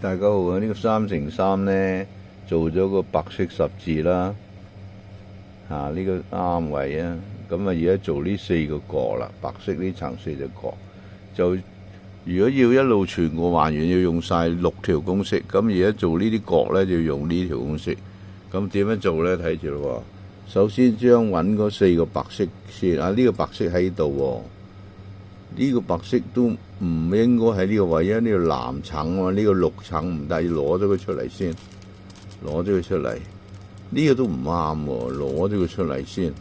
大家好啊！呢個3×3呢，做咗個白色十字啦，呢個啱位啊！咁啊，而家做呢4個角啦，白色呢層4隻角。就如果要一路全個還原，要用晒6條公式。咁而家做呢啲角咧，就要用呢條公式。咁點樣做咧？睇住咯喎。首先將揾嗰4個白色先。呢個白色喺度喎。呢個白色都唔應該喺呢個位啊！呢個藍層喎，呢個綠層唔得，要攞咗佢出嚟先。攞咗佢出嚟，呢個都唔啱喎，攞咗佢出嚟先。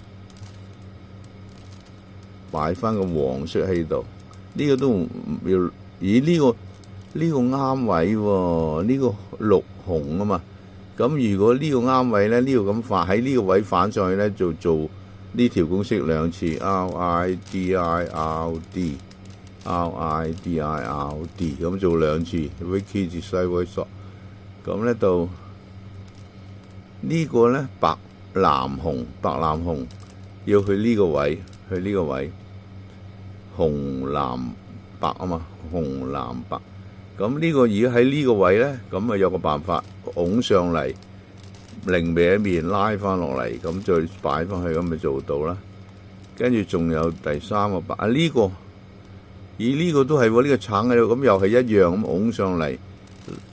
擺翻個黃色喺度，呢個都唔要。咦？呢個啱位喎，呢個綠紅啊嘛。咁如果呢個啱位咧，呢個咁反喺呢個位反上去咧，就做呢條公式2次 RIDIRD 咁做2次 Vicky 至西威索。咁咧到呢個咧白藍紅要去呢個位，紅藍白啊嘛，紅藍白。咁呢個而家喺呢個位咧，咁啊有個辦法，拱上嚟，另外一面拉翻落嚟，咁再擺翻去，咁咪做到啦。跟住仲有第3個白呢個，呢個都係喎，呢個橙喺度，咁又係一樣咁拱上嚟，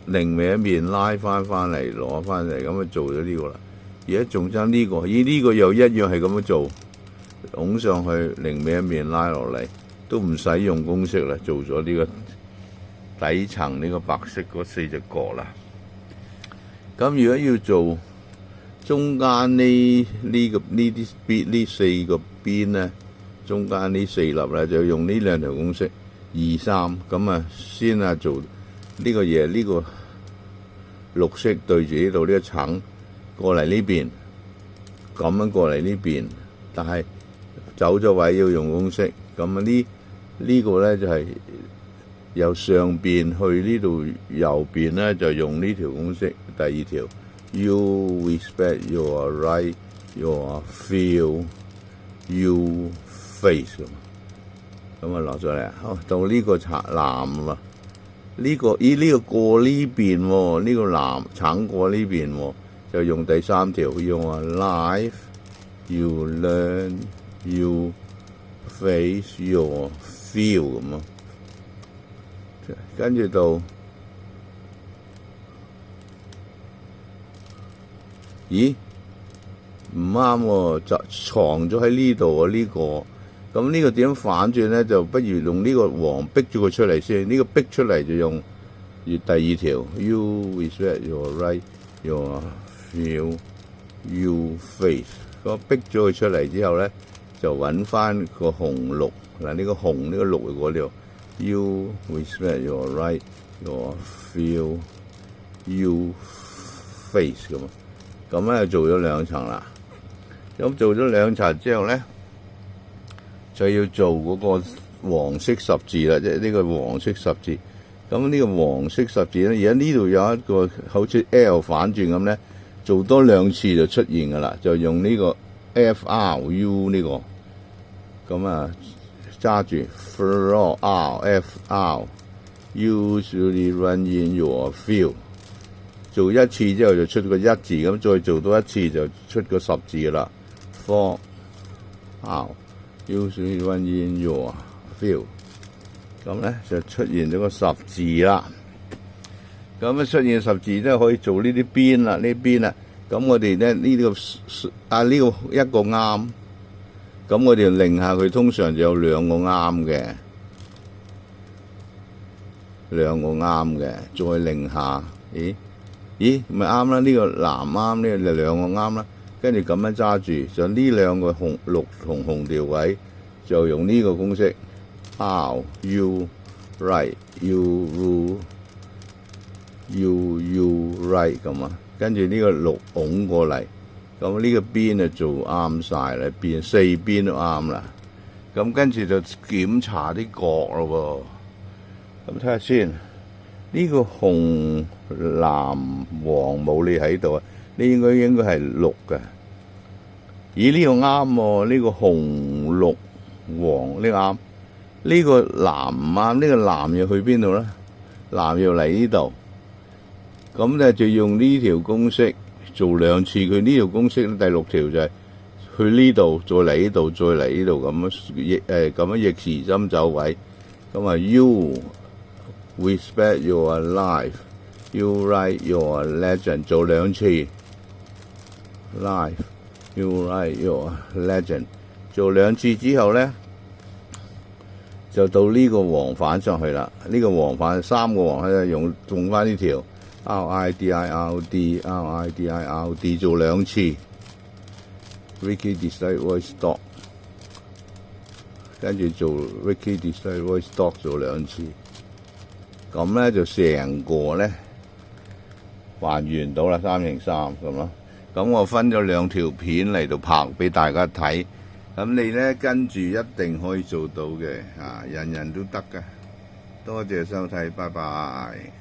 另外一面拉翻嚟，攞翻嚟，咁就做咗呢個啦。而家仲爭呢個，呢個又一樣係咁樣做，拱上去，另外一面拉落嚟，都唔使用公式啦，做咗呢個底層呢個白色嗰4隻角啦。咁如果要做中間呢4個邊咧，中間呢4粒咧，就用呢2條公式2、3。咁啊，先做呢個嘢，呢個綠色對住呢度呢個橙過嚟呢邊，咁樣過嚟呢邊，但係走咗位要用公式。咁啊呢個咧就係由上邊去呢度右邊咧，就用呢條公式。第2條 You respect your right, your feel, you face 咁啊落咗嚟。到呢個藍啊，呢個過呢邊喎，呢個藍橙過呢邊喎，就用第3條 Your life, you learn, you face, your feel 咁咯。跟住到，咦？唔啱喎，就藏咗喺呢度啊！呢個，咁呢個點反轉咧？就不如用呢個黃逼咗佢出嚟先。呢個逼出嚟就用第2條 You respect your right, your feel, you face。咁逼咗佢出嚟之後咧，就揾翻個紅綠嗱，呢個紅呢個綠嘅嗰條。You respect your right, your feel, you face 咁咧做咗2層啦。咁做咗2層之後咧，就要做嗰個黃色十字啦，即係呢個黃色十字。咁呢個黃色十字咧，而家呢度有一個好似 L 反轉咁咧，做多2次就出現噶啦，就用呢個 FRU 呢個，咁啊。揸住 for FR usually run in your field， 做1次之後就出個1字，咁再做多1次就出個十字啦。for usually run in your field， 咁咧就出現咗個十字啦。咁咧出現十字都可以做呢啲邊啦，呢邊啦。咁我哋咧呢個一個啱。咁我哋擰下佢，通常就有2個啱嘅，2個啱嘅，再擰下，咦，咪啱啦？呢個藍啱，呢個2個啱啦。跟住咁樣揸住，就呢2個綠同紅條位，就用呢個公式 How you right you right 咁啊。跟住呢個綠拱過嚟。咁呢個邊啊做啱晒啦，4邊都啱啦。咁跟住就檢查啲角咯喎。咁睇下先，呢個紅藍黃冇你喺度啊，呢應該係綠嘅。咦？呢個啱喎，呢個紅綠黃呢個啱。呢個藍唔啱，呢個藍又去邊度咧？藍又嚟呢度。咁咧就用呢條公式做兩次。佢呢條公式咧第6條就係去呢度，再嚟呢度，再嚟呢度咁樣逆時針走位。咁啊 ，You respect your life, you write your legend 做兩次 ，life, you write your legend 做兩次之後咧，就到呢個黃反上去啦。呢個黃反3個黃咧用翻呢條 RIDIRD 做兩次 ，Ricky Display Voice Dock， 跟住做 Ricky Display Voice Dock 做兩次，咁咧就成個咧還原到啦3:3咁咯。咁我分咗2條片嚟到拍俾大家睇，咁你咧跟住一定可以做到嘅，人人都得㗎。多謝收睇，拜拜。